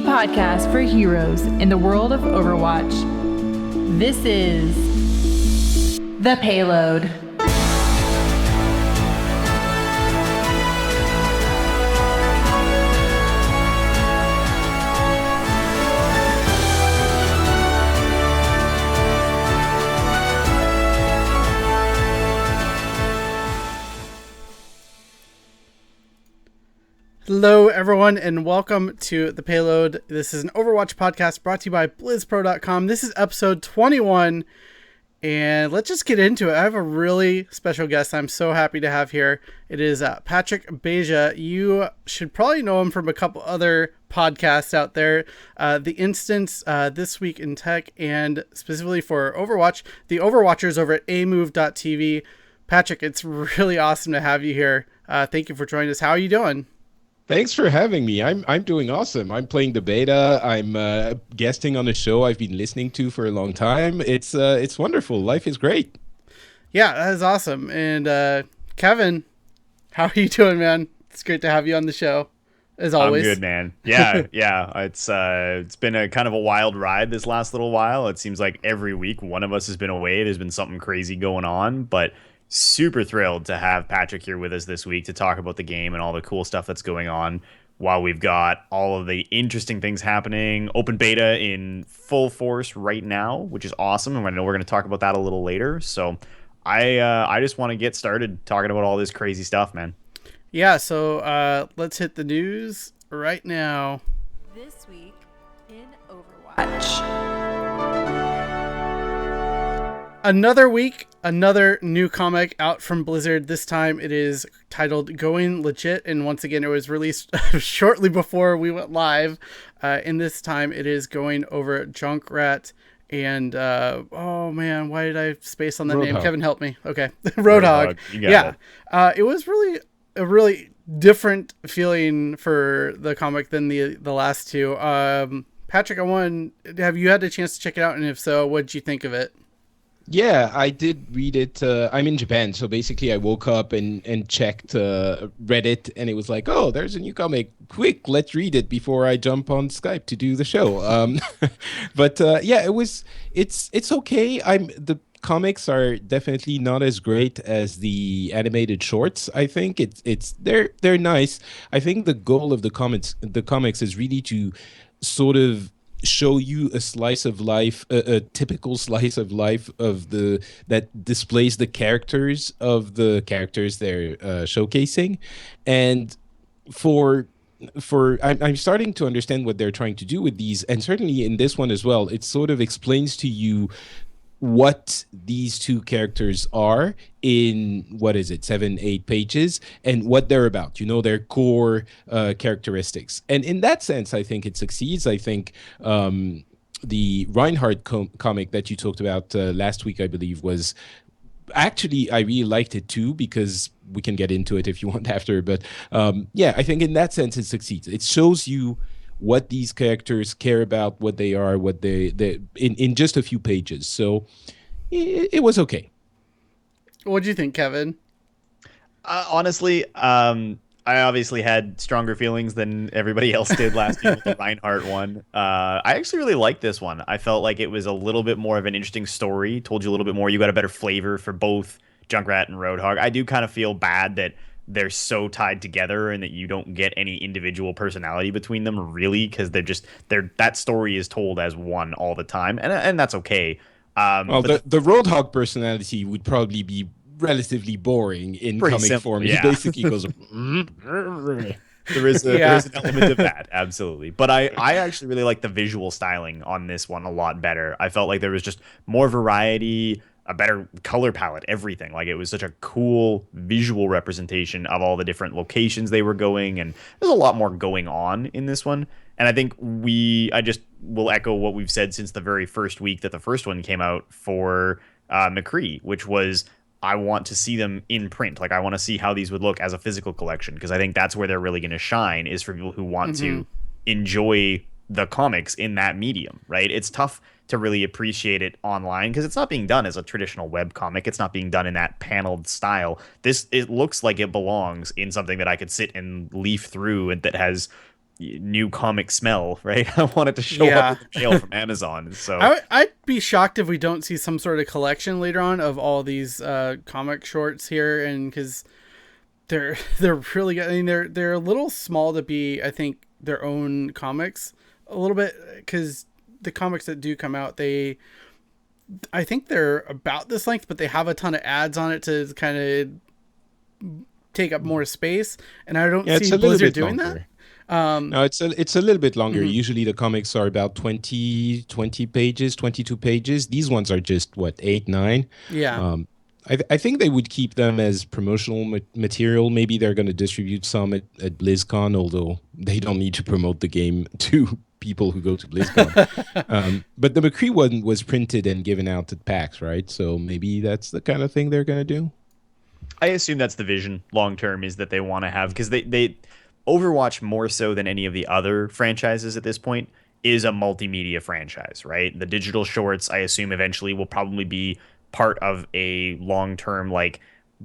the podcast for heroes in the world of Overwatch. This is The Payload. Hello, everyone, and welcome to The Payload. This is an Overwatch podcast brought to you by BlizzPro.com. This is episode 21, and let's just get into it. I have a really special guest I'm so happy to have here. It is Patrick Beja. You should probably know him from a couple other podcasts out there. The Instance, This Week in Tech, and specifically for Overwatch, the Overwatchers over at amove.tv. Patrick, it's really awesome to have you here. Thank you for joining us. How are you doing? Thanks for having me. I'm doing awesome. I'm playing the beta. I'm guesting on a show I've been listening to for a long time. It's wonderful. Life is great. Yeah, that is awesome. And Kevin, how are you doing, man? It's great to have you on the show, as always. I'm good, man. Yeah, yeah. It's been a kind of a wild ride this last little while. It seems like every week one of us has been away. There's been something crazy going on, but super thrilled to have Patrick here with us this week to talk about the game and all the cool stuff that's going on while we've got all of the interesting things happening. Open beta in full force right now, which is awesome. And I know we're going to talk about that a little later. So I just want to get started talking about all this crazy stuff, man. Yeah, so let's hit the news right now. This week in Overwatch. Another week, another new comic out from Blizzard. This time it is titled Going Legit, and once again it was released shortly before we went live. And this time it is going over Junkrat and oh man, why did I space on that name? Kevin, help me. Okay, Roadhog. Yeah, it was really a really different feeling for the comic than the last two. Patrick, have you had a chance to check it out, and if so, what did you think of it? Yeah, I did read it. I'm in Japan, so basically I woke up and checked Reddit, and it was like, oh, there's a new comic. Quick, let's read it before I jump on Skype to do the show. But yeah, it's okay. The comics are definitely not as great as the animated shorts. I think they're nice. I think the goal of the comics is really to sort of show you a slice of life, a typical slice of life that displays the characters of the characters they're showcasing. And I'm starting to understand what they're trying to do with these, and certainly in this one as well, it sort of explains to you what these two characters are in, 7-8 pages, and what they're about, their core characteristics. And in that sense, I think it succeeds. I think the Reinhardt comic that you talked about last week, I believe, was actually, I really liked it too, because we can get into it if you want after. But yeah, I think in that sense it succeeds. It shows you what these characters care about, what they are, what they in just a few pages. So it was okay. What do you think, Kevin? Honestly, I obviously had stronger feelings than everybody else did last year with the Reinhardt one. I actually really liked this one. I felt like it was a little bit more of an interesting story, told you a little bit more. You got a better flavor for both Junkrat and Roadhog. I do kind of feel bad that they're so tied together and that you don't get any individual personality between them, really, because that story is told as one all the time, and that's okay. Well, the Roadhog personality would probably be relatively boring in comic form. Yeah. He basically goes. There is an element of that, absolutely. But I actually really like the visual styling on this one a lot better. I felt like there was just more variety, a better color palette, everything. Like, it was such a cool visual representation of all the different locations they were going, and there's a lot more going on in this one. And I think I just will echo what we've said since the very first week that the first one came out for McCree, which was, I want to see them in print. Like, I want to see how these would look as a physical collection, because I think that's where they're really going to shine, is for people who want to enjoy the comics in that medium, right? It's tough to really appreciate it online because it's not being done as a traditional web comic. It's not being done in that paneled style. It looks like it belongs in something that I could sit and leaf through and that has new comic smell, right? I want it to show Yeah. up in the mail from Amazon. So I'd be shocked if we don't see some sort of collection later on of all these comic shorts here, and because they're really good. I mean, they're a little small to be, I think, their own comics a little bit, because the comics that do come out, I think they're about this length, but they have a ton of ads on it to kind of take up more space, and I don't see Blizzard doing longer. that. No, it's a little bit longer. Usually the comics are about 20 pages, 22 pages. These ones are just, what, 8, 9? Yeah. I think they would keep them as promotional material. Maybe they're going to distribute some at BlizzCon, although they don't need to promote the game to people who go to BlizzCon. But the McCree one was printed and given out at PAX, right? So maybe that's the kind of thing they're going to do. I assume that's the vision long term, is that they want to have, because they Overwatch, more so than any of the other franchises at this point, is a multimedia franchise, right? The digital shorts, I assume, eventually will probably be part of a long-term, like,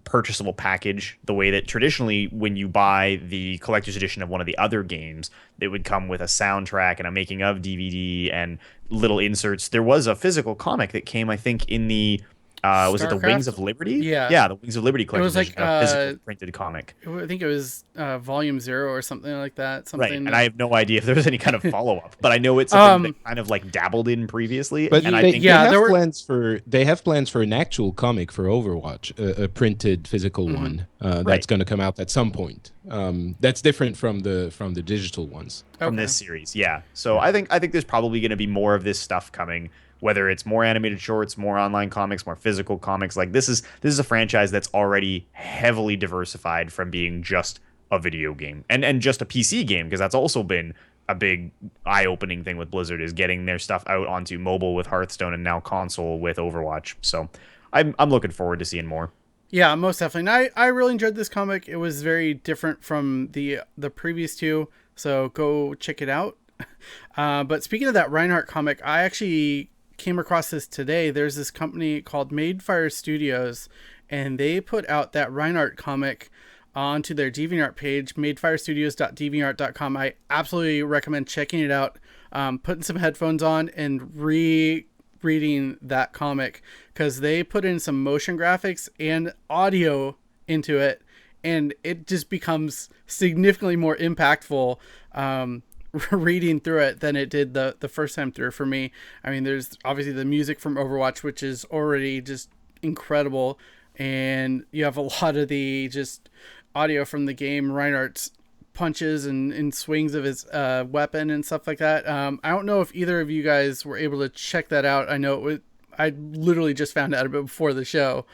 purchasable package, the way that traditionally when you buy the collector's edition of one of the other games, it would come with a soundtrack and a making of DVD and little inserts. There was a physical comic that came, I think, in the was it the Wings of Liberty? Yeah, the Wings of Liberty collector's edition, a physical printed comic. I think it was Volume 0 or something like that. Right, and I have no idea if there was any kind of follow-up, but I know it's something they kind of like dabbled in previously. But and I think they have plans for an actual comic for Overwatch, a printed physical one that's going to come out at some point. That's different from the digital ones from this series. Yeah, so I think there's probably going to be more of this stuff coming. Whether it's more animated shorts, more online comics, more physical comics, like this is a franchise that's already heavily diversified from being just a video game and just a PC game, because that's also been a big eye-opening thing with Blizzard, is getting their stuff out onto mobile with Hearthstone and now console with Overwatch. So I'm looking forward to seeing more. Yeah, most definitely. And I really enjoyed this comic. It was very different from the previous two, so go check it out. But speaking of that Reinhardt comic, I actually came across this today. There's this company called Madefire Studios, and they put out that Reinhardt comic onto their DeviantArt page, madefirestudios.deviantart.com. I absolutely recommend checking it out, putting some headphones on and reading that comic, because they put in some motion graphics and audio into it, and it just becomes significantly more impactful reading through it than it did the first time through for me. I mean, there's obviously the music from Overwatch, which is already just incredible, and you have a lot of the just audio from the game, Reinhardt's punches and swings of his weapon and stuff like that. I don't know if either of you guys were able to check that out. I know I literally just found out about it before the show.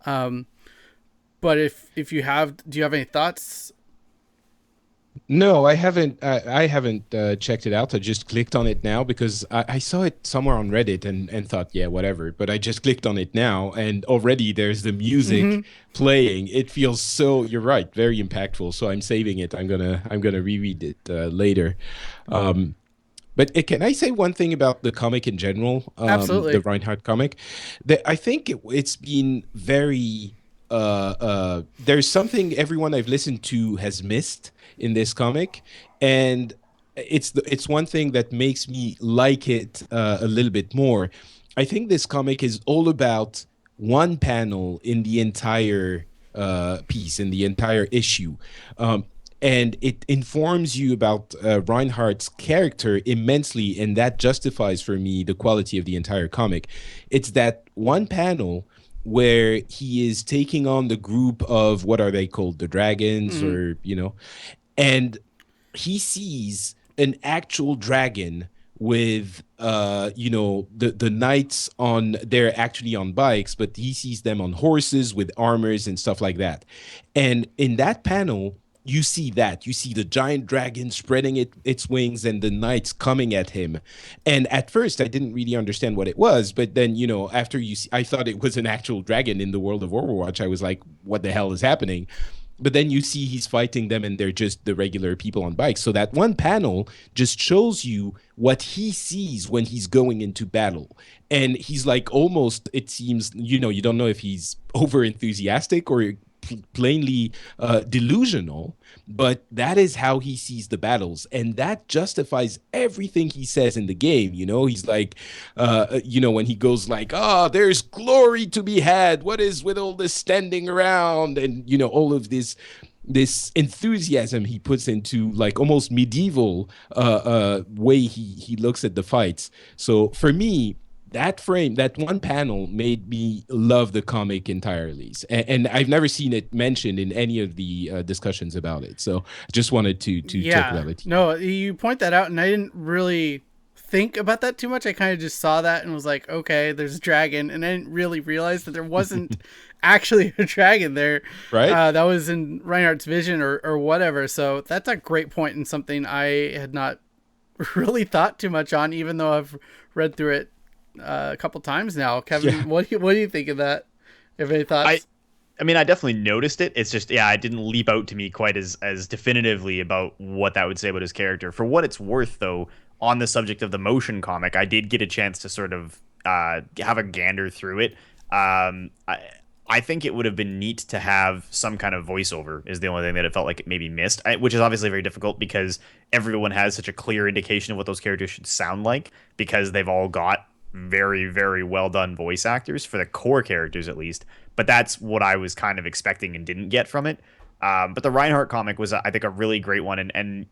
But if you have, do you have any thoughts? No, I haven't. I haven't checked it out. I just clicked on it now because I saw it somewhere on Reddit and thought, yeah, whatever. But I just clicked on it now, and already there's the music playing. It feels so. You're right, very impactful. So I'm saving it. I'm gonna reread it later. But can I say one thing about the comic in general? Absolutely. The Reinhardt comic. I think it's been very. There's something everyone I've listened to has missed in this comic, and it's one thing that makes me like it a little bit more. I think this comic is all about one panel in the entire piece, in the entire issue, and it informs you about Reinhardt's character immensely, and that justifies for me the quality of the entire comic. It's that one panel where he is taking on the group of, what are they called, the dragons, or and he sees an actual dragon with the knights on, they're actually on bikes, but he sees them on horses with armors and stuff like that. And in that panel, you see the giant dragon spreading its wings and the knights coming at him. And at first I didn't really understand what it was, but then after I thought it was an actual dragon in the world of Overwatch. I was like, what the hell is happening? But then you see he's fighting them and they're just the regular people on bikes. So that one panel just shows you what he sees when he's going into battle. And he's like, almost, it seems, you don't know if he's over enthusiastic or plainly delusional, but that is how he sees the battles, and that justifies everything he says in the game. He's like, when he goes like, there's glory to be had. What is with all this standing around, and all of this enthusiasm he puts into like almost medieval way he looks at the fights. So for me, that one panel made me love the comic entirely, and I've never seen it mentioned in any of the discussions about it. So I just wanted to talk about it. No, you point that out, and I didn't really think about that too much. I kind of just saw that and was like, okay, there's a dragon, and I didn't really realize that there wasn't actually a dragon there. Right. That was in Reinhardt's vision or whatever. So that's a great point, and something I had not really thought too much on, even though I've read through it a couple times now. Kevin, what do you think of that? Have any thoughts? I mean, I definitely noticed it. It's just, it didn't leap out to me quite as definitively about what that would say about his character. For what it's worth, though, on the subject of the motion comic, I did get a chance to sort of have a gander through it. I think it would have been neat to have some kind of voiceover is the only thing that it felt like it maybe missed, which is obviously very difficult because everyone has such a clear indication of what those characters should sound like because they've all got very, very well done voice actors for the core characters, at least. But that's what I was kind of expecting and didn't get from it. But the Reinhardt comic was, I think, a really great one. And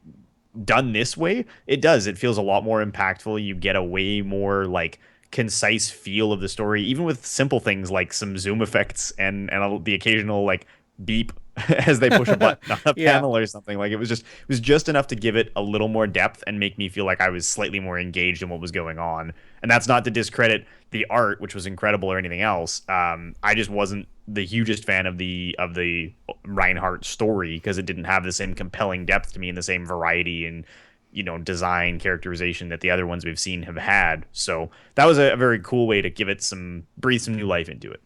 done this way, it feels a lot more impactful. You get a way more like concise feel of the story, even with simple things like some zoom effects and the occasional like beep as they push a button on a panel or something. Like it was just enough to give it a little more depth and make me feel like I was slightly more engaged in what was going on. And that's not to discredit the art, which was incredible, or anything else. I just wasn't the hugest fan of the Reinhardt story because it didn't have the same compelling depth to me and the same variety and design characterization that the other ones we've seen have had. So that was a very cool way to give it breathe some new life into it.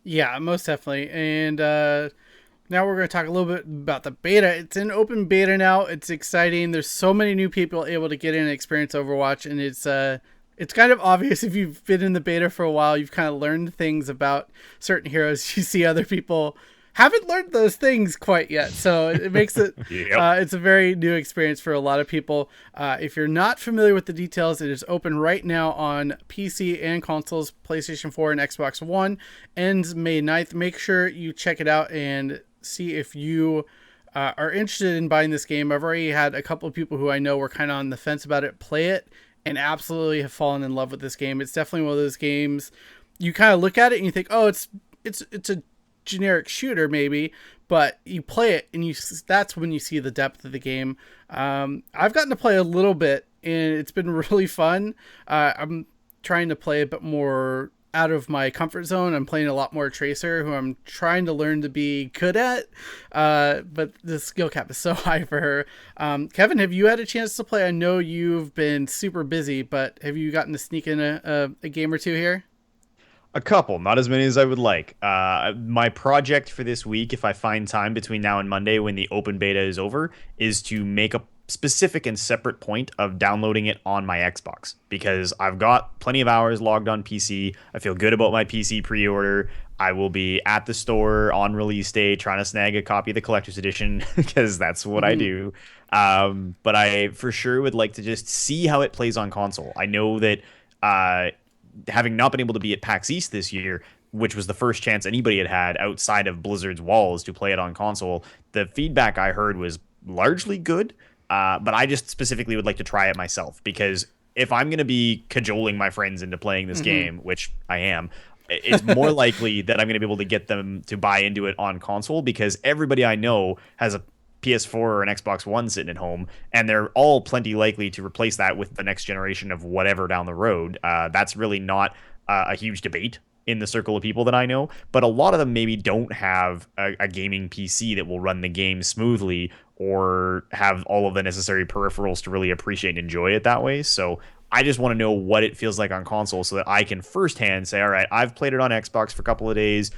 Yeah, most definitely. And now we're going to talk a little bit about the beta. It's in open beta now. It's exciting. There's so many new people able to get in and experience Overwatch, and it's kind of obvious if you've been in the beta for a while, you've kind of learned things about certain heroes. You see other people haven't learned those things quite yet. So it makes it, it's a very new experience for a lot of people. If you're not familiar with the details, it is open right now on PC and consoles, PlayStation 4 and Xbox One, ends May 9th. Make sure you check it out and see if you are interested in buying this game. I've already had a couple of people who I know were kind of on the fence about it, play it, and absolutely have fallen in love with this game. It's definitely one of those games you kind of look at it and you think, oh, it's a generic shooter maybe, but you play it and that's when you see the depth of the game. I've gotten to play a little bit and it's been really fun. I'm trying to play a bit more out of my comfort zone. I'm playing a lot more Tracer, who I'm trying to learn to be good at, but the skill cap is so high for her. Kevin, have you had a chance to play? I know you've been super busy, but have you gotten to sneak in a game or two here? A couple, not as many as I would like. My project for this week, if I find time between now and Monday when the open beta is over, is to make a specific and separate point of downloading it on my Xbox, because I've got plenty of hours logged on PC. I feel good about my PC pre-order. I will be at the store on release day trying to snag a copy of the collector's edition because that's what I do. But I for sure would like to just see how it plays on console. I know that having not been able to be at PAX East this year, which was the first chance anybody had outside of Blizzard's walls to play it on console, the feedback I heard was largely good. But I just specifically would like to try it myself, because if I'm going to be cajoling my friends into playing this game, which I am, it's more likely that I'm going to be able to get them to buy into it on console, because everybody I know has a PS4 or an Xbox One sitting at home, and they're all plenty likely to replace that with the next generation of whatever down the road. That's really not a huge debate in the circle of people that I know, but a lot of them maybe don't have a gaming PC that will run the game smoothly or have all of the necessary peripherals to really appreciate and enjoy it that way. So I just want to know what it feels like on console so that I can firsthand say, all right, I've played it on Xbox for a couple of days,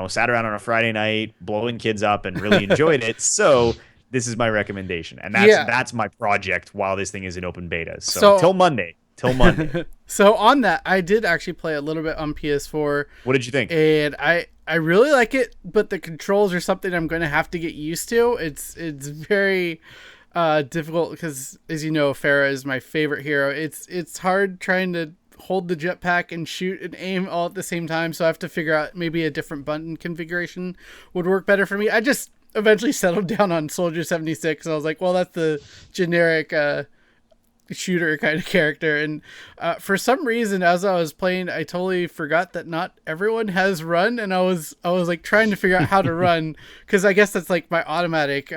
sat around on a Friday night, blowing kids up and really enjoyed it. So this is my recommendation. And that's my project while this thing is in open beta. So till Monday, till Monday. So on that, I did actually play a little bit on PS4. What did you think? And I really like it, but the controls are something I'm going to have to get used to. It's very difficult because, as you know, Farah is my favorite hero. It's hard trying to hold the jetpack and shoot and aim all at the same time. So I have to figure out maybe a different button configuration would work better for me. I just eventually settled down on Soldier 76. And I was like, well, that's the generic shooter kind of character. And for some reason, as I was playing, I totally forgot that not everyone has run. And I was like trying to figure out how to run, because I guess that's like my automatic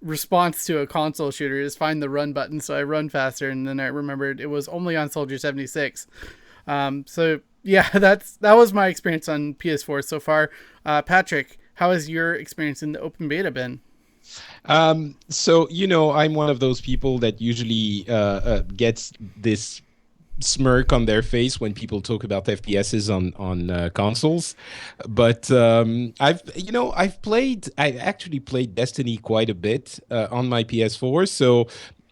response to a console shooter is find the run button. So I run faster. And then I remembered it was only on Soldier 76. So yeah, that was my experience on PS4 so far. Patrick, how has your experience in the open beta been? So, I'm one of those people that usually gets this smirk on their face when people talk about FPSs on consoles. But I actually played Destiny quite a bit on my PS4. So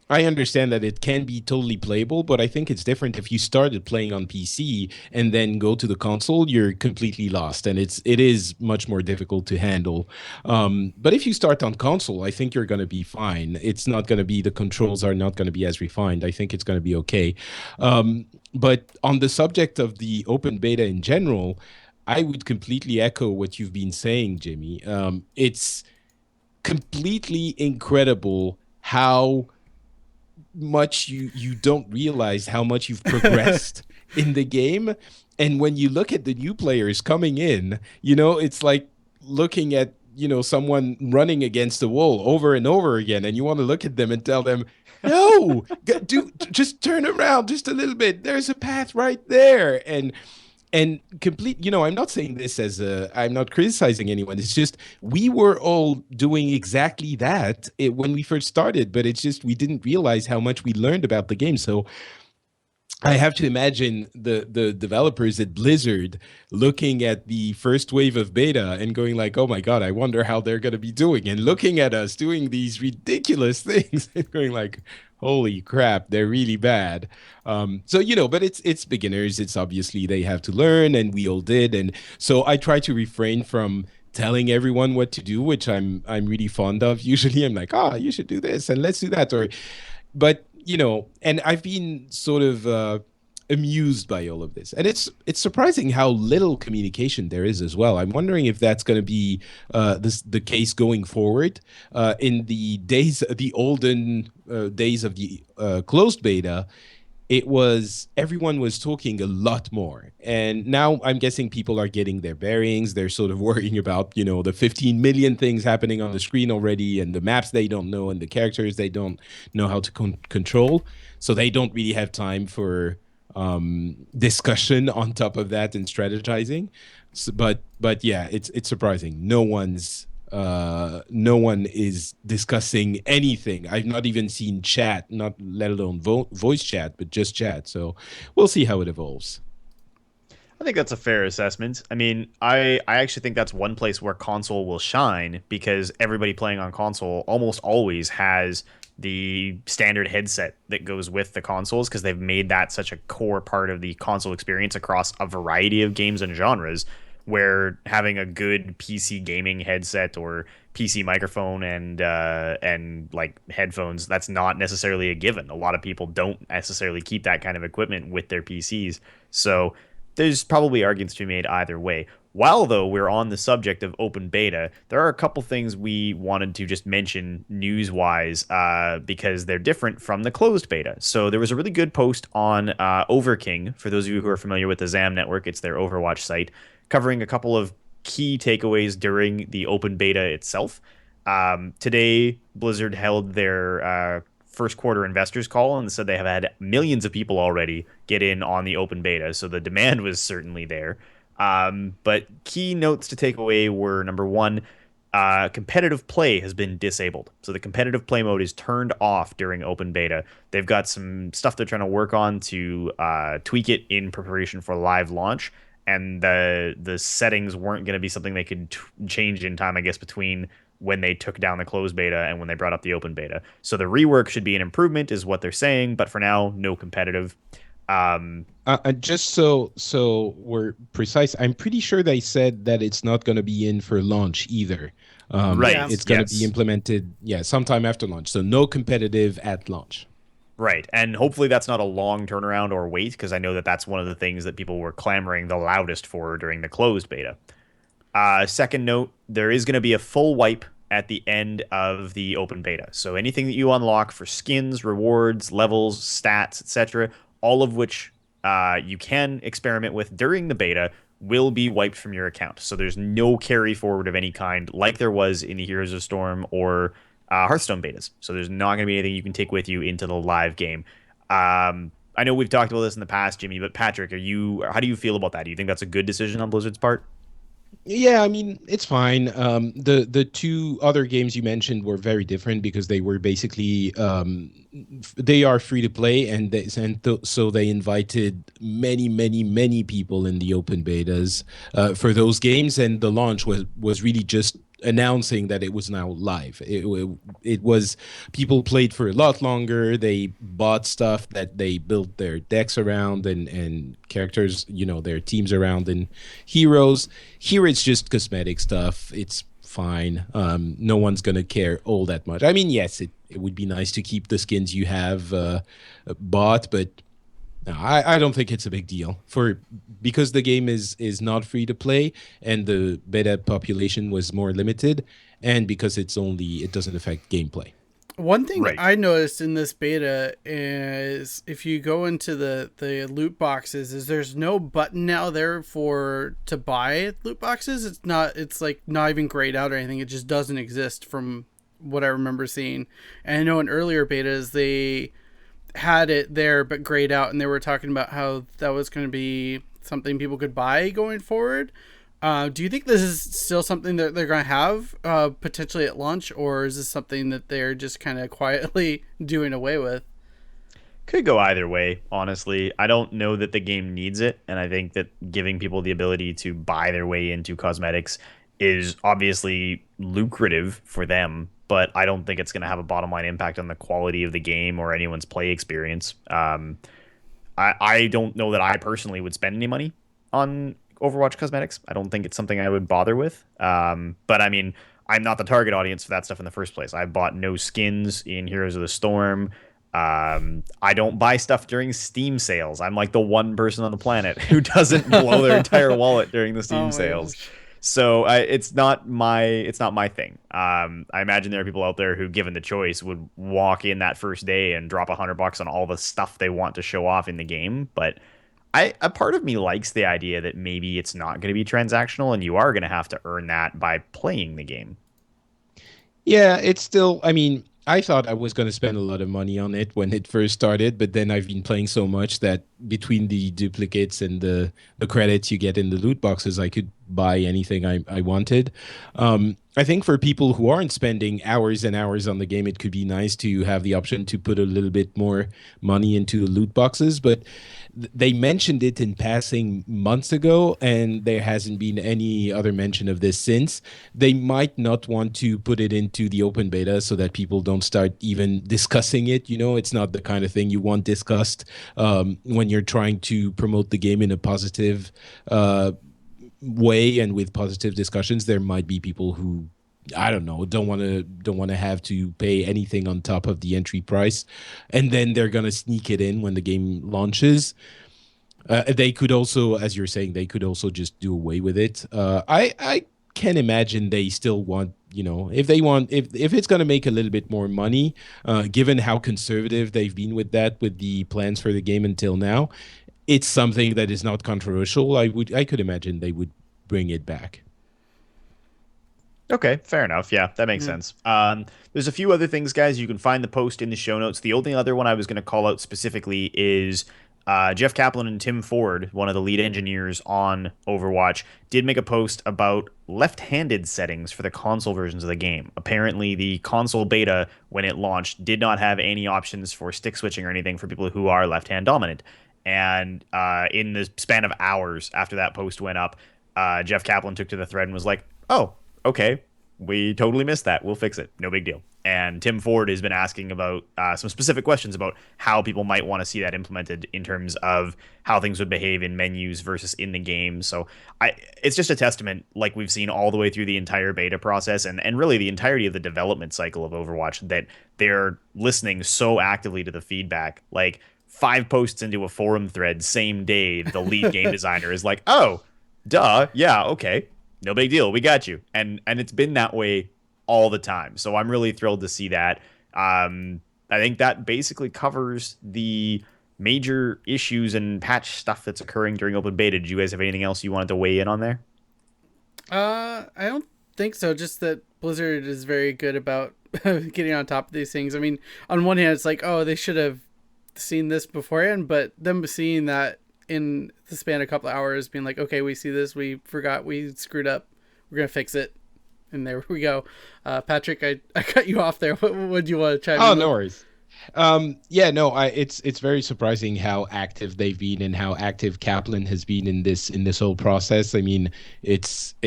I understand that it can be totally playable, but I think it's different if you started playing on PC and then go to the console, you're completely lost, and it is much more difficult to handle. But if you start on console, I think you're going to be fine. It's not going to be, the controls are not going to be as refined. I think it's going to be okay. But on the subject of the open beta in general, I would completely echo what you've been saying, Jimmy. It's completely incredible how much you don't realize how much you've progressed in the game. And when you look at the new players coming in, it's like looking at someone running against the wall over and over again, and you want to look at them and tell them, no, just turn around just a little bit, there's a path right there. And complete, I'm not saying this I'm not criticizing anyone. It's just we were all doing exactly that when we first started, but it's just we didn't realize how much we learned about the game. So I have to imagine the developers at Blizzard looking at the first wave of beta and going like, oh my God, I wonder how they're going to be doing. And looking at us doing these ridiculous things and going like, holy crap, they're really bad. But it's beginners. It's obviously they have to learn, and we all did. And so I try to refrain from telling everyone what to do, which I'm really fond of. Usually I'm like, you should do this and let's do that. But and I've been sort of amused by all of this, and it's surprising how little communication there is as well. I'm wondering if that's going to be the case going forward. In the olden days of the closed beta, everyone was talking a lot more, and now I'm guessing people are getting their bearings. They're sort of worrying about the 15 million things happening on the screen already, and the maps they don't know, and the characters they don't know how to control. So they don't really have time for discussion on top of that and strategizing. So, but yeah, it's surprising. No one is discussing anything. I've not even seen chat, not let alone voice chat, but just chat. So we'll see how it evolves. I think that's a fair assessment. I mean, I actually think that's one place where console will shine, because everybody playing on console almost always has the standard headset that goes with the consoles, because they've made that such a core part of the console experience across a variety of games and genres, where having a good PC gaming headset or PC microphone and like headphones, that's not necessarily a given. A lot of people don't necessarily keep that kind of equipment with their PCs. So there's probably arguments to be made either way. While, though, we're on the subject of open beta, there are a couple things we wanted to just mention news-wise because they're different from the closed beta. So there was a really good post on Overking. For those of you who are familiar with the ZAM network, it's their Overwatch site, covering a couple of key takeaways during the open beta itself. Today, Blizzard held their first quarter investors call and said they have had millions of people already get in on the open beta, so the demand was certainly there. But key notes to take away were, number one, competitive play has been disabled. So the competitive play mode is turned off during open beta. They've got some stuff they're trying to work on to tweak it in preparation for live launch. And the settings weren't going to be something they could change in time, I guess, between when they took down the closed beta and when they brought up the open beta. So the rework should be an improvement, is what they're saying. But for now, no competitive. Just so we're precise, I'm pretty sure they said that it's not going to be in for launch either. Yeah. Right. It's going to be Yes. implemented, yeah, sometime after launch. So no competitive at launch. Right. And hopefully that's not a long turnaround or wait, because I know that that's one of the things that people were clamoring the loudest for during the closed beta. Second note, there is going to be a full wipe at the end of the open beta. So anything that you unlock for skins, rewards, levels, stats, etc., all of which you can experiment with during the beta will be wiped from your account. So there's no carry forward of any kind like there was in the Heroes of Storm or Hearthstone betas. So there's not going to be anything you can take with you into the live game. I know we've talked about this in the past, Jimmy, but Patrick, how do you feel about that? Do you think that's a good decision on Blizzard's part? Yeah, I mean, it's fine. The two other games you mentioned were very different because they were basically they are free to play, and so they invited many people in the open betas for those games, and the launch was really just announcing that it was now live. It was people played for a lot longer. They bought stuff that they built their decks around and characters, their teams around and heroes. Here it's just cosmetic stuff. It's fine. No one's gonna care all that much. I mean, yes, it would be nice to keep the skins you have bought, but no, I don't think it's a big deal because the game is not free to play and the beta population was more limited, and because it doesn't affect gameplay. One thing Right. I noticed in this beta is if you go into the loot boxes, is there's no button now there to buy loot boxes. It's like not even grayed out or anything. It just doesn't exist from what I remember seeing. And I know in earlier betas they had it there but grayed out, and they were talking about how that was going to be something people could buy going forward. Do you think this is still something that they're going to have potentially at launch, or is this something that they're just kind of quietly doing away with? Could go either way, honestly. I don't know that the game needs it, and I think that giving people the ability to buy their way into cosmetics is obviously lucrative for them, but I don't think it's going to have a bottom line impact on the quality of the game or anyone's play experience. I don't know that I personally would spend any money on Overwatch cosmetics. I don't think it's something I would bother with. But I mean, I'm not the target audience for that stuff in the first place. I bought no skins in Heroes of the Storm. I don't buy stuff during Steam sales. I'm like the one person on the planet who doesn't blow their entire wallet during the Oh Steam my sales. gosh. So it's not my thing. I imagine there are people out there who, given the choice, would walk in that first day and drop $100 on all the stuff they want to show off in the game. But a part of me likes the idea that maybe it's not going to be transactional and you are going to have to earn that by playing the game. Yeah, it's still, I mean, I thought I was going to spend a lot of money on it when it first started, but then I've been playing so much that between the duplicates and the credits you get in the loot boxes, I could buy anything I wanted. I think for people who aren't spending hours and hours on the game, it could be nice to have the option to put a little bit more money into the loot boxes, but they mentioned it in passing months ago, and there hasn't been any other mention of this since. They might not want to put it into the open beta so that people don't start even discussing it. It's not the kind of thing you want discussed when you're trying to promote the game in a positive way and with positive discussions. There might be people who, I don't know, don't want to have to pay anything on top of the entry price, and then they're gonna sneak it in when the game launches. They could also, as you're saying, they could also just do away with it. I can imagine they still want, if it's going to make a little bit more money, given how conservative they've been with the plans for the game until now, it's something that is not controversial. I could imagine they would bring it back. Okay, fair enough. Yeah, that makes sense. There's a few other things, guys. You can find the post in the show notes. The only other one I was going to call out specifically is Jeff Kaplan and Tim Ford, one of the lead engineers on Overwatch, did make a post about left-handed settings for the console versions of the game. Apparently, the console beta, when it launched, did not have any options for stick switching or anything for people who are left-hand dominant. And in the span of hours after that post went up, Jeff Kaplan took to the thread and was like, "Oh, okay, we totally missed that. We'll fix it. No big deal. And Tim Ford has been asking about some specific questions about how people might want to see that implemented in terms of how things would behave in menus versus in the game. So it's just a testament, like we've seen all the way through the entire beta process and really the entirety of the development cycle of Overwatch, that they're listening so actively to the feedback. Like 5 posts into a forum thread, same day, the lead game designer is like, "Oh, duh, yeah, okay, no big deal, we got you." And it's been that way all the time. So I'm really thrilled to see that. I think that basically covers the major issues and patch stuff that's occurring during open beta. Did you guys have anything else you wanted to weigh in on there? I don't think so. Just that Blizzard is very good about getting on top of these things. I mean, on one hand, it's like, oh, they should have seen this beforehand, but them seeing that in the span of a couple of hours, being like, okay, we see this, we forgot, we screwed up, we're gonna fix it, and there we go. Patrick, I cut you off there. What do you want to chime in? Oh, no worries. Yeah, no, it's very surprising how active they've been and how active Kaplan has been in this whole process. I mean,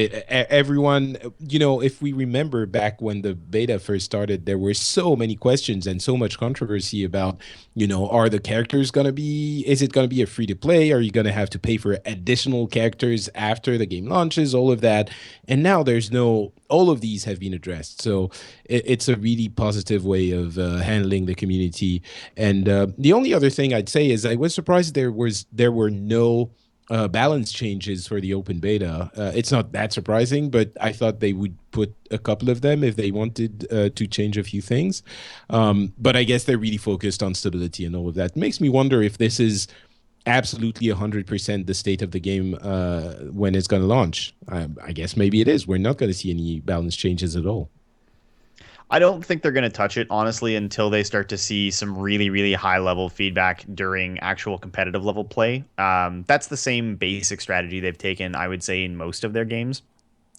everyone, if we remember back when the beta first started, there were so many questions and so much controversy about, are the characters is it gonna be a free to play? Are you gonna have to pay for additional characters after the game launches? All of that, and now all of these have been addressed. So it's a really positive way of handling the community. And the only other thing I'd say is I was surprised there were no balance changes for the open beta. It's not that surprising, but I thought they would put a couple of them if they wanted to change a few things. But I guess they're really focused on stability and all of that. It makes me wonder if this is absolutely 100% the state of the game when it's going to launch. I guess maybe it is. We're not going to see any balance changes at all. I don't think they're going to touch it, honestly, until they start to see some really, really high level feedback during actual competitive level play. That's the same basic strategy they've taken, I would say, in most of their games.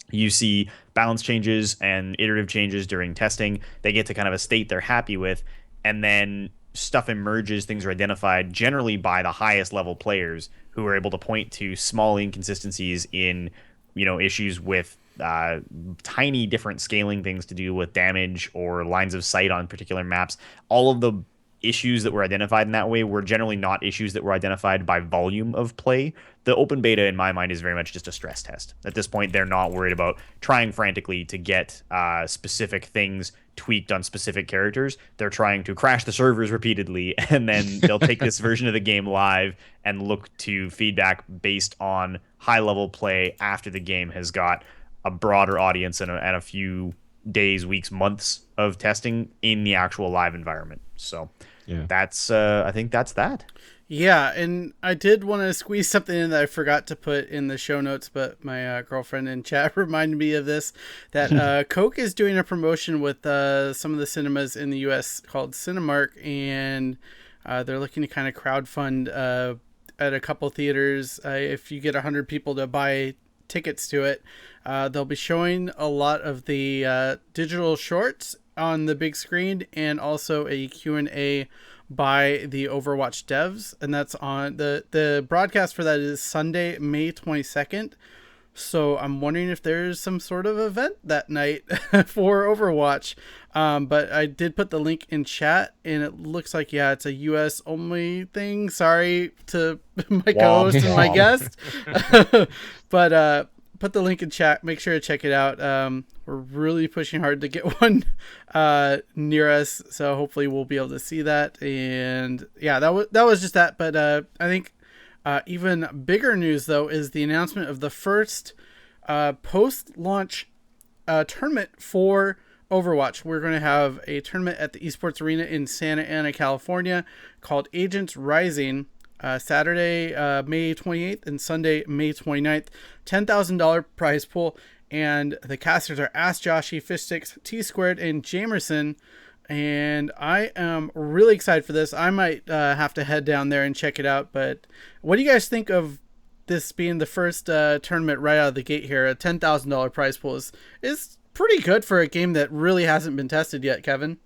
You see balance changes and iterative changes during testing. They get to kind of a state they're happy with, and then stuff emerges, things are identified generally by the highest level players who are able to point to small inconsistencies in, issues with tiny different scaling things to do with damage or lines of sight on particular maps. All of the issues that were identified in that way were generally not issues that were identified by volume of play. The open beta, in my mind, is very much just a stress test. At this point, they're not worried about trying frantically to get specific things tweaked on specific characters. They're trying to crash the servers repeatedly, and then they'll take this version of the game live and look to feedback based on high-level play after the game has got a broader audience and a few days, weeks, months of testing in the actual live environment. So yeah, I think that's that. Yeah, and I did want to squeeze something in that I forgot to put in the show notes, but my girlfriend in chat reminded me of this, that Coke is doing a promotion with some of the cinemas in the U.S. called Cinemark, and they're looking to kind of crowdfund at a couple theaters. If you get 100 people to buy tickets to it, they'll be showing a lot of the digital shorts on the big screen, and also a Q&A by the Overwatch devs, and that's on the broadcast for that is Sunday, May 22nd. So I'm wondering if there's some sort of event that night for Overwatch. But I did put the link in chat, and it looks like, yeah, it's a US only thing. Sorry to my co-host and my guest. But put the link in chat. Make sure to check it out. We're really pushing hard to get one near us, so hopefully we'll be able to see that. And yeah, that was just that. But I think even bigger news, though, is the announcement of the first post-launch tournament for Overwatch. We're going to have a tournament at the Esports Arena in Santa Ana, California, called Agents Rising. Saturday, May 28th, and Sunday, May 29th. $10,000 prize pool, and the casters are Ask Joshy, Fishsticks, T Squared, and Jamerson. And I am really excited for this. I might have to head down there and check it out. But what do you guys think of this being the first tournament right out of the gate here? A $10,000 prize pool is pretty good for a game that really hasn't been tested yet, Kevin.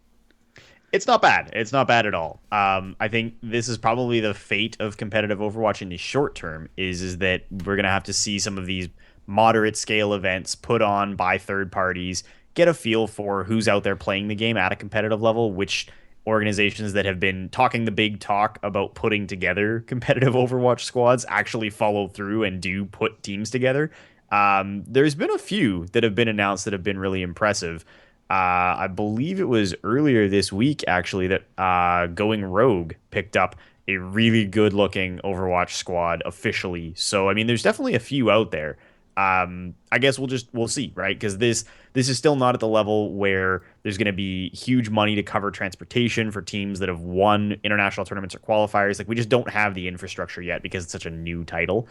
It's not bad. It's not bad at all. I think this is probably the fate of competitive Overwatch in the short term is that we're going to have to see some of these moderate scale events put on by third parties get a feel for who's out there playing the game at a competitive level, which organizations that have been talking the big talk about putting together competitive Overwatch squads actually follow through and do put teams together. There's been a few that have been announced that have been really impressive. I believe it was earlier this week, actually, that Going Rogue picked up a really good looking Overwatch squad officially. So, I mean, there's definitely a few out there. I guess we'll see, right? Because this is still not at the level where there's going to be huge money to cover transportation for teams that have won international tournaments or qualifiers. Like we just don't have the infrastructure yet because it's such a new title.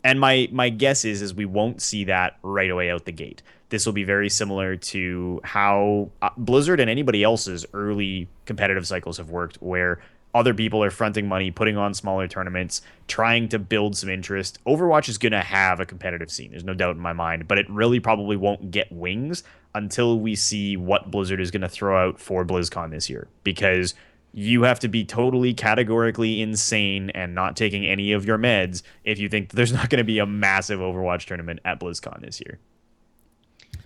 And my guess is we won't see that right away out the gate. This will be very similar to how Blizzard and anybody else's early competitive cycles have worked, where other people are fronting money, putting on smaller tournaments, trying to build some interest. Overwatch is going to have a competitive scene. There's no doubt in my mind, but it really probably won't get wings until we see what Blizzard is going to throw out for BlizzCon this year, because you have to be totally categorically insane and not taking any of your meds if you think there's not going to be a massive Overwatch tournament at BlizzCon this year.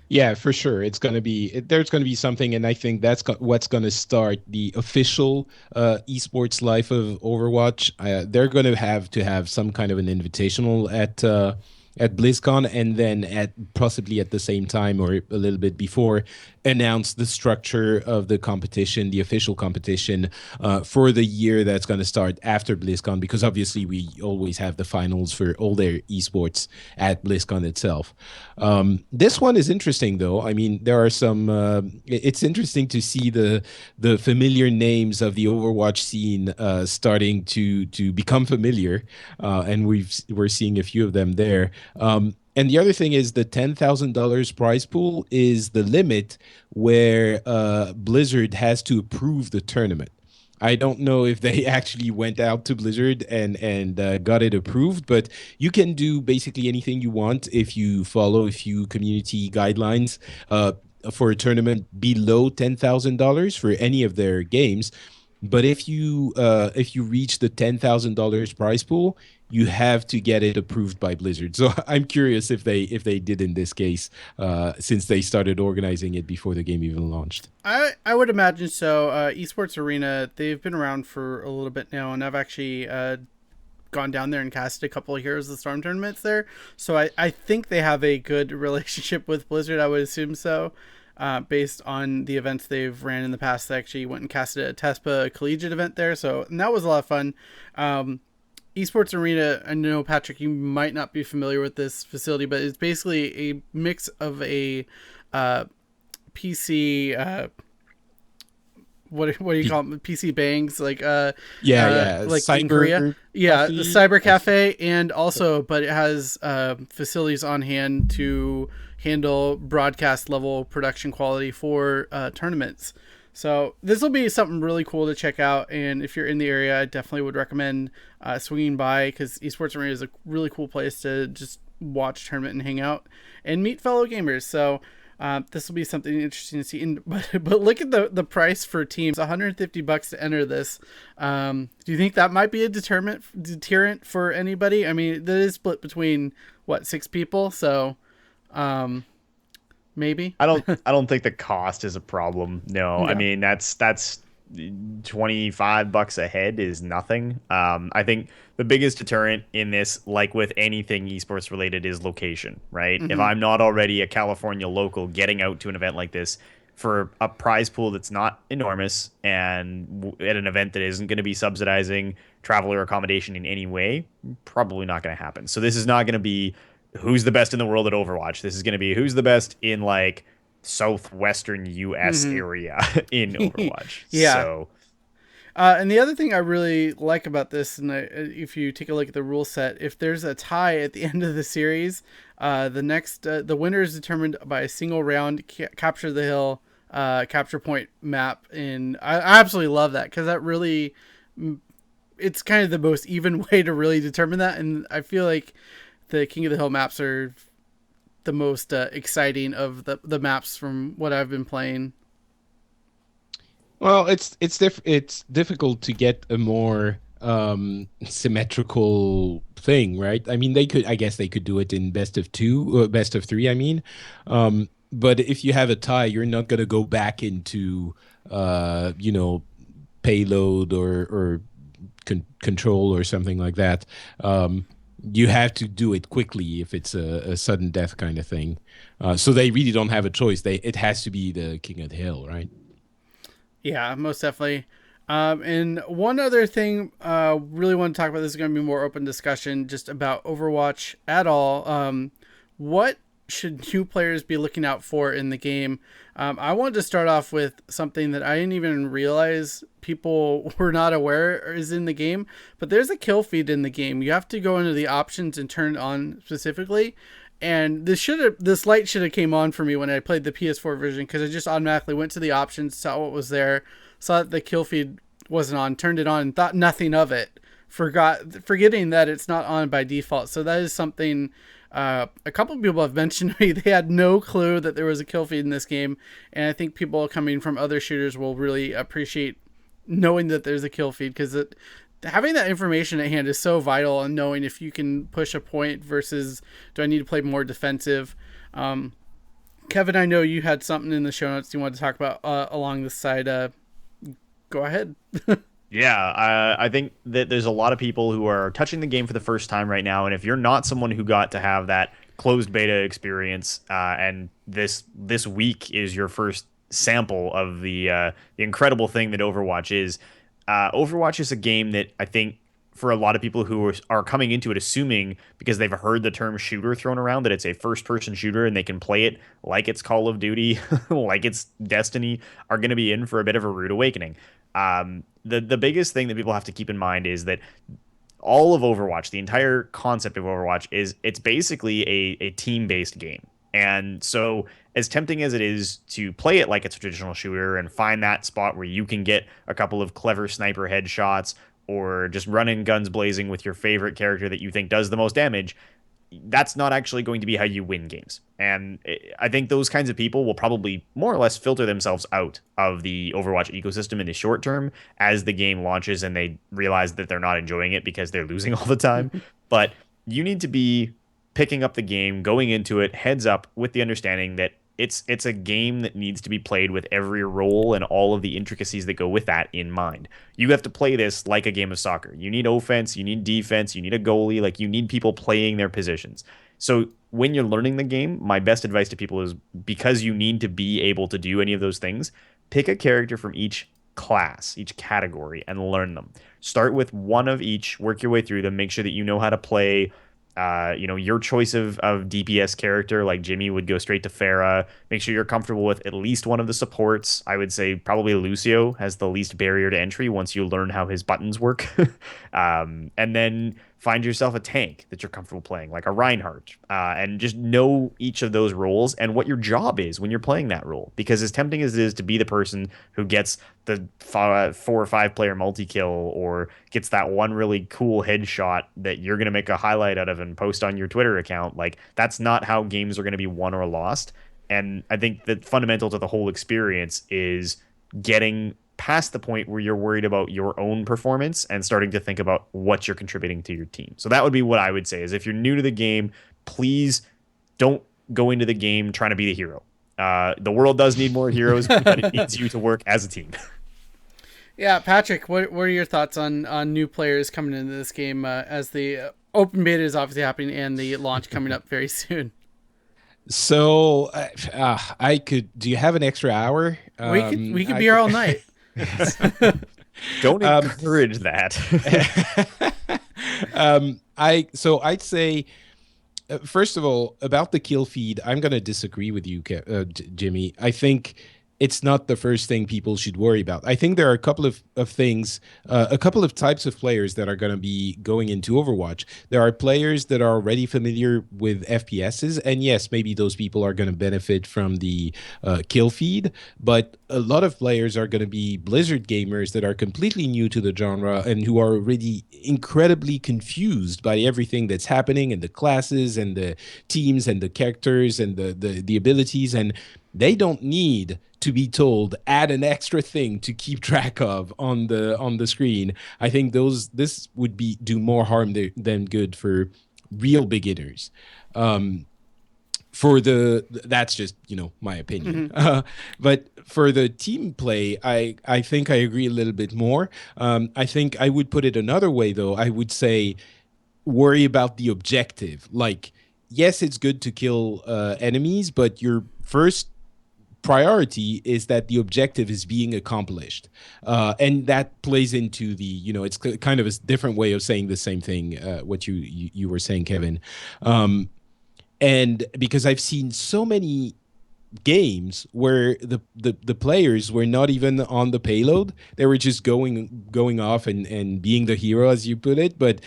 Yeah, for sure. There's going to be something, and I think what's going to start the official esports life of Overwatch. They're going to have some kind of an invitational at BlizzCon, and then at possibly at the same time or a little bit before, announce the structure of the competition, the official competition for the year that's going to start after BlizzCon, because obviously we always have the finals for all their esports at BlizzCon itself. This one is interesting, though. I mean, there are some. It's interesting to see the familiar names of the Overwatch scene starting to become familiar, and we're seeing a few of them there. And the other thing is the $10,000 prize pool is the limit where Blizzard has to approve the tournament. I don't know if they actually went out to Blizzard and got it approved, but you can do basically anything you want if you follow a few community guidelines for a tournament below $10,000 for any of their games. But if you reach the $10,000 prize pool, you have to get it approved by Blizzard. So I'm curious if they did in this case, since they started organizing it before the game even launched. I would imagine so. Esports Arena, they've been around for a little bit now, and I've actually gone down there and casted a couple of Heroes of the Storm tournaments there. So I think they have a good relationship with Blizzard. I would assume so. Based on the events they've ran in the past. They actually went and casted a TESPA collegiate event there, and that was a lot of fun. Esports Arena, I know, Patrick, you might not be familiar with this facility, but it's basically a mix of a PC... what do you call them? PC bangs, like like cyber in Korea, cafe. The cyber cafe, and also, but it has facilities on hand to handle broadcast level production quality for tournaments. So this will be something really cool to check out, and if you're in the area, I definitely would recommend swinging by, because Esports Arena is a really cool place to just watch tournament and hang out and meet fellow gamers. So this will be something interesting to see. But look at the price for teams, $150 to enter this. Do you think that might be a deterrent for anybody? I mean, that is split between 6 people, so maybe. I don't think the cost is a problem. No. I mean, that's $25 a head is nothing. I think the biggest deterrent in this, like with anything esports related, is location, right? Mm-hmm. If I'm not already a California local getting out to an event like this for a prize pool that's not enormous and at an event that isn't going to be subsidizing travel or accommodation in any way, probably not going to happen. So this is not going to be who's the best in the world at Overwatch. This is going to be who's the best in like southwestern US area in Overwatch. Yeah. So and the other thing I really like about this, and if you take a look at the rule set, if there's a tie at the end of the series, the winner is determined by a single round capture the hill capture point map. And I absolutely love that, because that really, it's kind of the most even way to really determine that. And I feel like the King of the Hill maps are the most exciting of the maps from what I've been playing. Well, it's difficult to get a more symmetrical thing, right? I mean, I guess they could do it in best of 2, best of 3. I mean, But if you have a tie, you're not going to go back into, payload or control or something like that. You have to do it quickly if it's a sudden death kind of thing. So they really don't have a choice. It has to be the king of the hill, right? Yeah, most definitely. And one other thing, really want to talk about, this is going to be more open discussion just about Overwatch at all. What should new players be looking out for in the game? I wanted to start off with something that I didn't even realize people were not aware is in the game, but there's a kill feed in the game. You have to go into the options and turn it on specifically. And this light should have came on for me when I played the PS4 version, because I just automatically went to the options, saw what was there, saw that the kill feed wasn't on, turned it on, and thought nothing of it. Forgetting that it's not on by default. So that is something a couple of people have mentioned to me. They had no clue that there was a kill feed in this game, and I think people coming from other shooters will really appreciate knowing that there's a kill feed, because having that information at hand is so vital, and knowing if you can push a point versus do I need to play more defensive. Kevin, I know you had something in the show notes you wanted to talk about along this side. Go ahead. Yeah, I think that there's a lot of people who are touching the game for the first time right now, and if you're not someone who got to have that closed beta experience, and this week is your first sample of the incredible thing that Overwatch is, Overwatch is a game that I think for a lot of people who are coming into it assuming, because they've heard the term shooter thrown around, that it's a first-person shooter and they can play it like it's Call of Duty, like it's Destiny, are going to be in for a bit of a rude awakening. The biggest thing that people have to keep in mind is that all of Overwatch, the entire concept of Overwatch, is it's basically a team-based game. And so as tempting as it is to play it like it's a traditional shooter and find that spot where you can get a couple of clever sniper headshots or just run in guns blazing with your favorite character that you think does the most damage, that's not actually going to be how you win games. And I think those kinds of people will probably more or less filter themselves out of the Overwatch ecosystem in the short term as the game launches and they realize that they're not enjoying it because they're losing all the time. But you need to be picking up the game, going into it heads up with the understanding that it's a game that needs to be played with every role and all of the intricacies that go with that in mind. You have to play this like a game of soccer. You need offense, you need defense, you need a goalie, like you need people playing their positions. So when you're learning the game, my best advice to people is, because you need to be able to do any of those things, pick a character from each class, each category, and learn them. Start with one of each, work your way through them, make sure that you know how to play your choice of DPS character. Like Jimmy would go straight to Pharah. Make sure you're comfortable with at least one of the supports. I would say probably Lucio has the least barrier to entry once you learn how his buttons work. And then find yourself a tank that you're comfortable playing, like a Reinhardt, and just know each of those roles and what your job is when you're playing that role. Because as tempting as it is to be the person who gets the 4 or 5 player multi-kill or gets that one really cool headshot that you're going to make a highlight out of and post on your Twitter account, like that's not how games are going to be won or lost. And I think that fundamental to the whole experience is getting past the point where you're worried about your own performance and starting to think about what you're contributing to your team. So that would be what I would say is, if you're new to the game, please don't go into the game trying to be the hero. The world does need more heroes, but it needs you to work as a team. Yeah, Patrick, what are your thoughts on new players coming into this game as the open beta is obviously happening and the launch coming up very soon? So I could. Do you have an extra hour? We could be here all night. Don't encourage that. I'd say, first of all, about the kill feed, I'm going to disagree with you, Jimmy. I think it's not the first thing people should worry about. I think there are a couple of things, a couple of types of players that are going to be going into Overwatch. There are players that are already familiar with FPSs, and yes, maybe those people are going to benefit from the kill feed, but a lot of players are going to be Blizzard gamers that are completely new to the genre and who are already incredibly confused by everything that's happening and the classes and the teams and the characters and the abilities, and they don't need to be told add an extra thing to keep track of on the screen. I think this would do more harm than good for real beginners. that's just my opinion. But for the team play, I think I agree a little bit more. I think I would put it another way, though. I would say worry about the objective. Like, yes, it's good to kill enemies, but your first priority is that the objective is being accomplished, and that plays into it's kind of a different way of saying the same thing, what you were saying, Kevin. And because I've seen so many games where the players were not even on the payload, they were just going off and being the hero, as you put it, but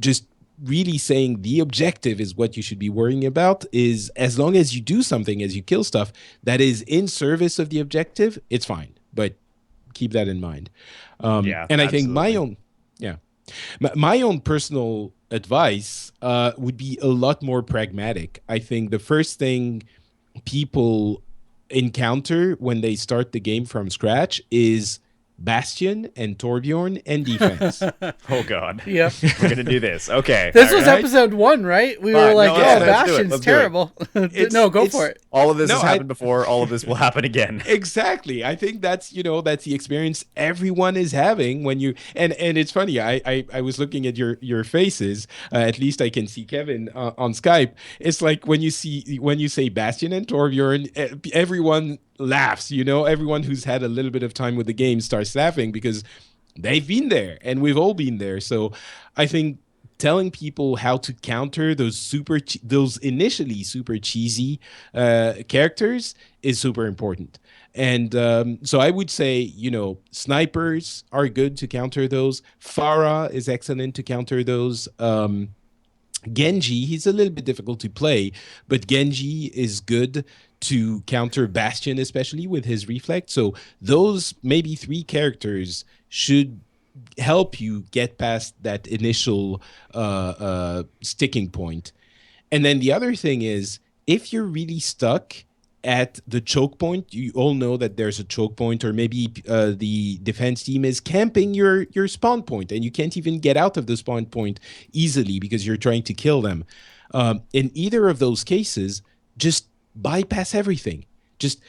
just really saying the objective is what you should be worrying about. Is as long as you do something, as you kill stuff that is in service of the objective, it's fine, but keep that in mind. And I think my own personal advice would be a lot more pragmatic. I think the first thing people encounter when they start the game from scratch is Bastion and Torbjorn and defense. Oh God. Yep. We're gonna do this. Okay. This was episode 1, right? We were like, Bastion's terrible. No, go for it. All of this has happened before. All of this will happen again. Exactly. I think that's the experience everyone is having when you and it's funny. I was looking at your faces. At least I can see Kevin on Skype. It's like when you say Bastion and Torbjorn, everyone laughs. Everyone who's had a little bit of time with the game starts laughing because they've been there and we've all been there. So I think telling people how to counter those initially super cheesy characters is super important. And so I would say, snipers are good to counter those. Pharah is excellent to counter those. Genji, he's a little bit difficult to play, but Genji is good to counter Bastion, especially with his reflect. So those maybe 3 characters should help you get past that initial sticking point. And then the other thing is, if you're really stuck at the choke point, you all know that there's a choke point, or maybe the defense team is camping your spawn point and you can't even get out of the spawn point easily because you're trying to kill them. In either of those cases, just bypass everything. Just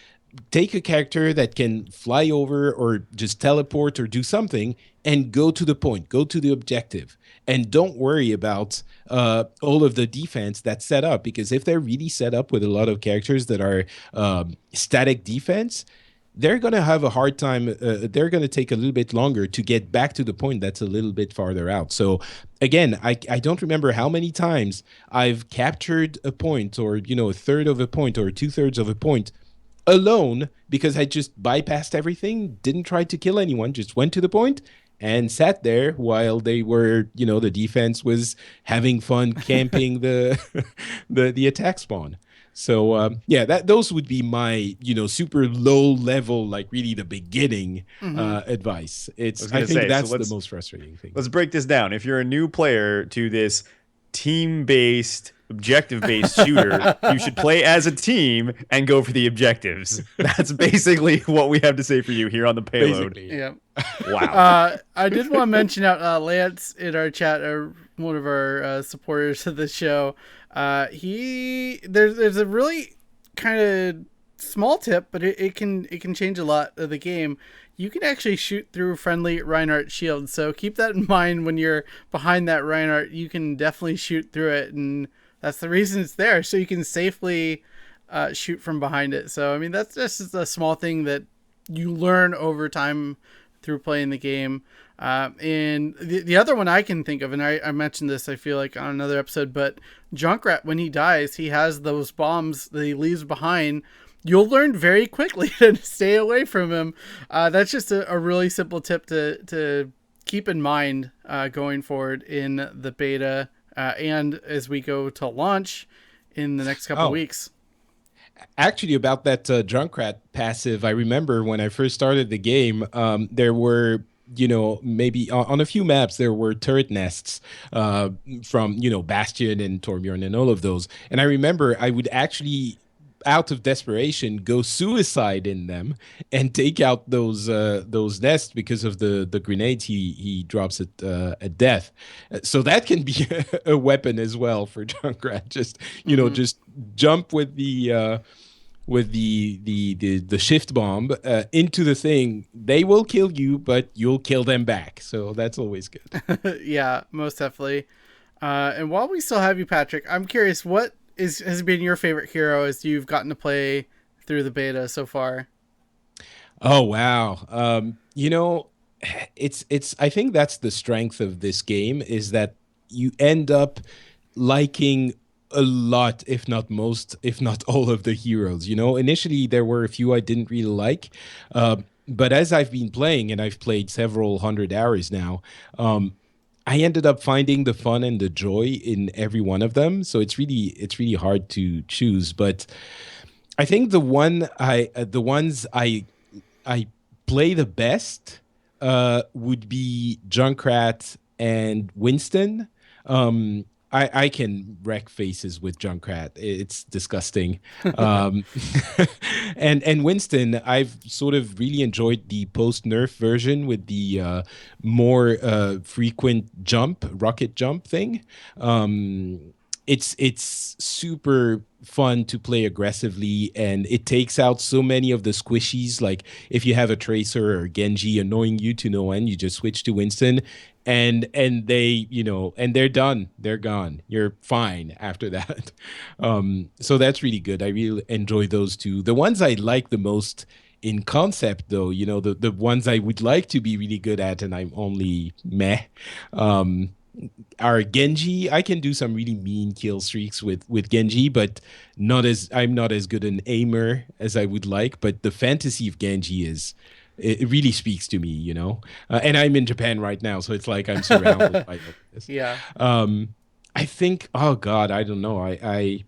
take a character that can fly over or just teleport or do something and go to the point, go to the objective. And don't worry about all of the defense that's set up, because if they're really set up with a lot of characters that are static defense, they're going to have a hard time. They're going to take a little bit longer to get back to the point that's a little bit farther out. So again, I don't remember how many times I've captured a point, or, a third of a point or 2/3 of a point alone, because I just bypassed everything, didn't try to kill anyone, just went to the point and sat there while they were, the defense was having fun camping the attack spawn. So those would be my super low level, like really the beginning advice. I think that's the most frustrating thing. Let's break this down. If you're a new player to this team-based, objective-based shooter, you should play as a team and go for the objectives. That's basically what we have to say for you here on the Payload. Basically. Yeah. Wow. I did want to mention out Lance in our chat, one of our supporters of the show. There's a really kind of small tip, but it can change a lot of the game. You can actually shoot through friendly Reinhardt shields, so keep that in mind when you're behind that Reinhardt. You can definitely shoot through it, and that's the reason it's there, so you can safely shoot from behind it. So I mean, that's just a small thing that you learn over time through playing the game. And the other one I can think of, and I mentioned this, I feel like, on another episode, but Junkrat, when he dies, he has those bombs that he leaves behind. You'll learn very quickly to stay away from him. That's just a really simple tip to keep in mind going forward in the beta and as we go to launch in the next couple of weeks. Actually, about that Junkrat passive, I remember when I first started the game, there were, maybe on a few maps, there were turret nests from, Bastion and Torbjorn and all of those. And I remember I would actually out of desperation, go suicide in them and take out those nests because of the grenades he drops at death. So that can be a weapon as well for Junkrat. Just just jump with the shift bomb into the thing. They will kill you, but you'll kill them back. So that's always good. Yeah, most definitely. And while we still have you, Patrick, I'm curious, what has been your favorite hero as you've gotten to play through the beta so far? Oh wow. It's I think that's the strength of this game, is that you end up liking a lot, if not most, if not all of the heroes. Initially there were a few I didn't really like, but as I've been playing, and I've played several hundred hours now, I ended up finding the fun and the joy in every one of them. So it's really hard to choose. But I think the ones I play the best would be Junkrat and Winston. I can wreck faces with Junkrat. It's disgusting. And Winston, I've sort of really enjoyed the post-nerf version with the more frequent rocket jump thing. It's super fun to play aggressively, and it takes out so many of the squishies. Like if you have a Tracer or Genji annoying you to no end, you just switch to Winston, and they and they're done. They're gone. You're fine after that. So that's really good. I really enjoy those two. The ones I like the most in concept, though, the ones I would like to be really good at, and I'm only meh. Are Genji. I can do some really mean kill streaks with Genji, but I'm not as good an aimer as I would like. But the fantasy of Genji it really speaks to me, and I'm in Japan right now, so it's like I'm surrounded by this. Yeah. I think, oh God, I don't know. I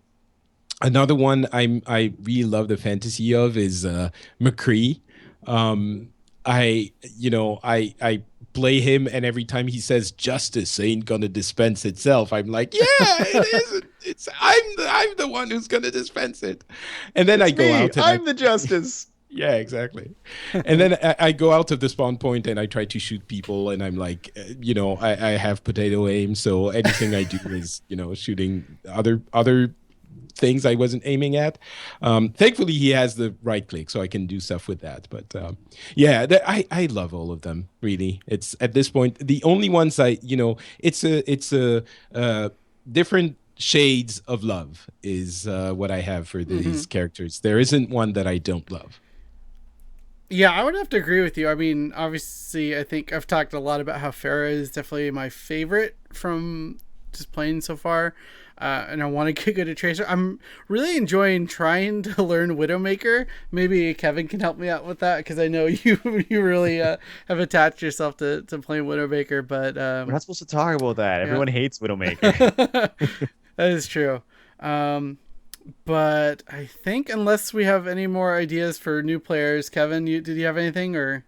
another one I really love the fantasy of is McCree. I play him, and every time he says justice ain't gonna dispense itself, I'm like, yeah, it isn't. I'm the one who's gonna dispense it. And then I go out and I'm the justice. yeah, exactly. And then I go out of the spawn point and I try to shoot people, and I'm like, I have potato aim, so anything I do is shooting other things I wasn't aiming at. Thankfully, he has the right click, so I can do stuff with that. But I love all of them. Really, it's at this point the only ones it's a different shades of love is what I have for these characters. There isn't one that I don't love. Yeah, I would have to agree with you. I mean, obviously, I think I've talked a lot about how Pharah is definitely my favorite from just playing so far. And I want to get good at Tracer. I'm really enjoying trying to learn Widowmaker. Maybe Kevin can help me out with that, because I know you really have attached yourself to playing Widowmaker. But we're not supposed to talk about that. Everyone hates Widowmaker. That is true. But I think, unless we have any more ideas for new players, Kevin, did you have anything, or?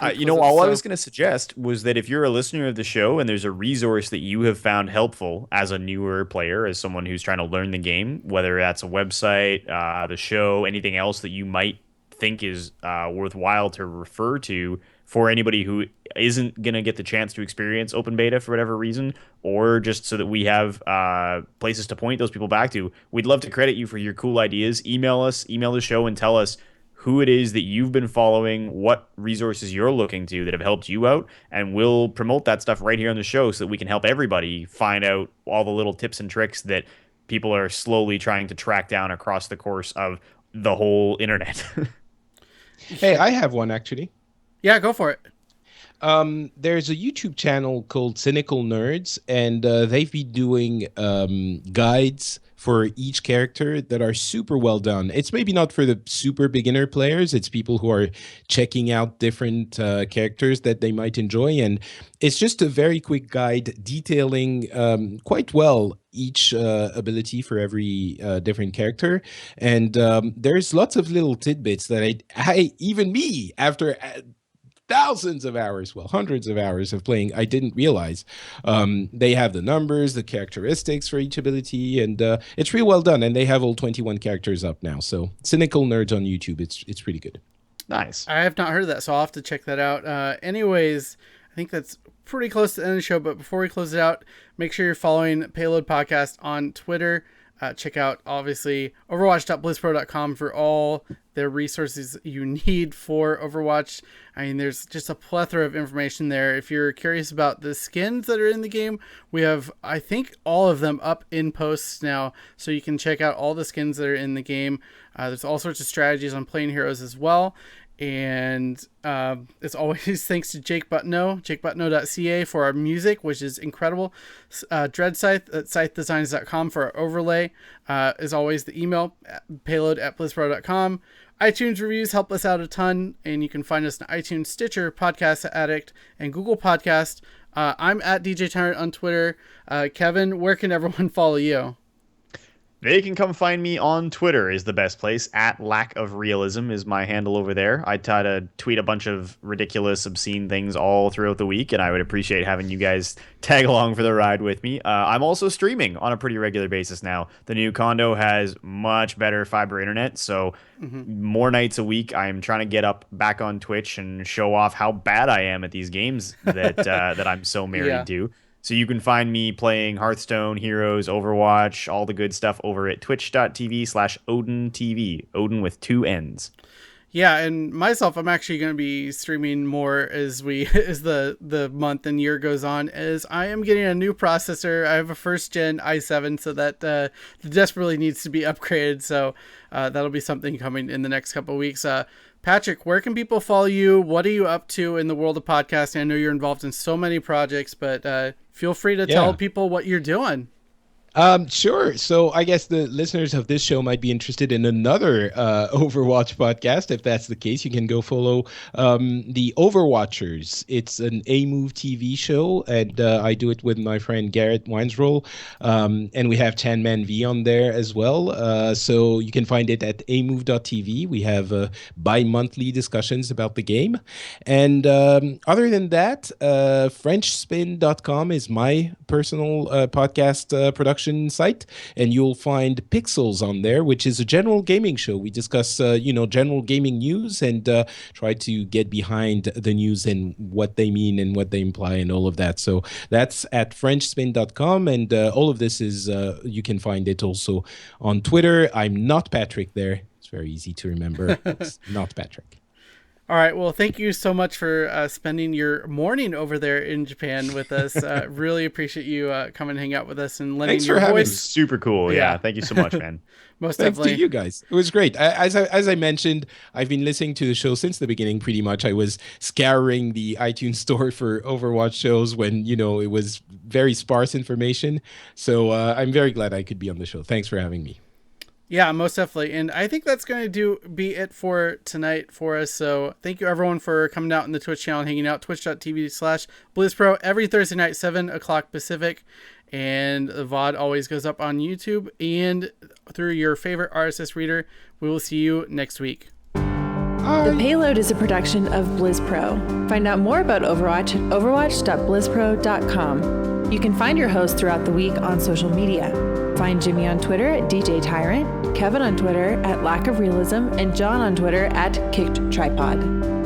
All I was going to suggest was that if you're a listener of the show and there's a resource that you have found helpful as a newer player, as someone who's trying to learn the game, whether that's a website, the show, anything else that you might think is worthwhile to refer to for anybody who isn't going to get the chance to experience open beta for whatever reason, or just so that we have places to point those people back to, we'd love to credit you for your cool ideas. Email the show, and tell us who it is that you've been following, what resources you're looking to that have helped you out, and we'll promote that stuff right here on the show so that we can help everybody find out all the little tips and tricks that people are slowly trying to track down across the course of the whole internet. Hey, I have one actually. Yeah, go for it. There's a YouTube channel called Cynical Nerds, and they've been doing guides for each character that are super well done. It's maybe not for the super beginner players. It's people who are checking out different characters that they might enjoy. And it's just a very quick guide detailing quite well each ability for every different character. And there's lots of little tidbits that I even me, after thousands of hours, well, hundreds of hours of playing. I didn't realize they have the numbers, the characteristics for each ability, and it's really well done. And they have all 21 characters up now. So Cynical Nerds on YouTube, it's pretty good. Nice. I have not heard of that, so I'll have to check that out. Anyways, I think that's pretty close to the end of the show, but before we close it out, make sure you're following Payload Podcast on Twitter. Check out, obviously, overwatch.blizzpro.com for all the resources you need for Overwatch. I mean, there's just a plethora of information there. If you're curious about the skins that are in the game, we have, I think, all of them up in posts now, so you can check out all the skins that are in the game. There's all sorts of strategies on playing heroes as well. And it's always thanks to Jake Butno, jakebutno.ca for our music, which is incredible. Dreadscythe at scythedesigns.com for our overlay. As always, the email, payload@blizzpro.com. iTunes reviews help us out a ton, and you can find us on iTunes, Stitcher, Podcast Addict, and Google Podcast. I'm at DJ Tyrant on Twitter. Kevin, where can everyone follow you? They can come find me on Twitter is the best place. At Lack of Realism is my handle over there. I try to tweet a bunch of ridiculous, obscene things all throughout the week, and I would appreciate having you guys tag along for the ride with me. I'm also streaming on a pretty regular basis now. The new condo has much better fiber internet, so more nights a week I'm trying to get up back on Twitch and show off how bad I am at these games that that I'm so married to. So you can find me playing Hearthstone, Heroes, Overwatch, all the good stuff over at twitch.tv/OdinTV. Odin with 2 N's. Yeah, and myself, I'm actually going to be streaming more as the month and year goes on, as I am getting a new processor. I have a first gen i7, so that the desk really needs to be upgraded. So that'll be something coming in the next couple of weeks. Patrick, where can people follow you? What are you up to in the world of podcasting? I know you're involved in so many projects, but feel free to tell people what you're doing. Sure. So I guess the listeners of this show might be interested in another Overwatch podcast. If that's the case, you can go follow the Overwatchers. It's an A-Move TV show, and I do it with my friend Garrett Weinsroll. And we have Chan Man V on there as well. So you can find it at amove.tv. We have bi-monthly discussions about the game. And other than that, FrenchSpin.com is my personal podcast production site, and you'll find Pixels on there, which is a general gaming show. We discuss general gaming news and try to get behind the news and what they mean and what they imply and all of that. So that's at frenchspin.com, and all of this is you can find it also on Twitter. I'm not Patrick there. It's very easy to remember. It's not Patrick. All right. Well, thank you so much for spending your morning over there in Japan with us. Really appreciate you coming and hang out with us and lending your voice. Super cool. Yeah. Thank you so much, man. Most Thanks definitely. to you guys. It was great. As I mentioned, I've been listening to the show since the beginning, pretty much. I was scouring the iTunes store for Overwatch shows when, it was very sparse information. So I'm very glad I could be on the show. Thanks for having me. Yeah, most definitely. And I think that's going to be it for tonight for us. So thank you everyone for coming out in the Twitch channel and hanging out. Twitch.tv/BlizzPro every Thursday night, 7 o'clock Pacific. And the VOD always goes up on YouTube and through your favorite RSS reader. We will see you next week. The Payload is a production of BlizzPro. Find out more about Overwatch at overwatch.blizzpro.com. You can find your host throughout the week on social media. Find Jimmy on Twitter at DJ Tyrant, Kevin on Twitter at Lack of Realism, and John on Twitter at Kicked Tripod.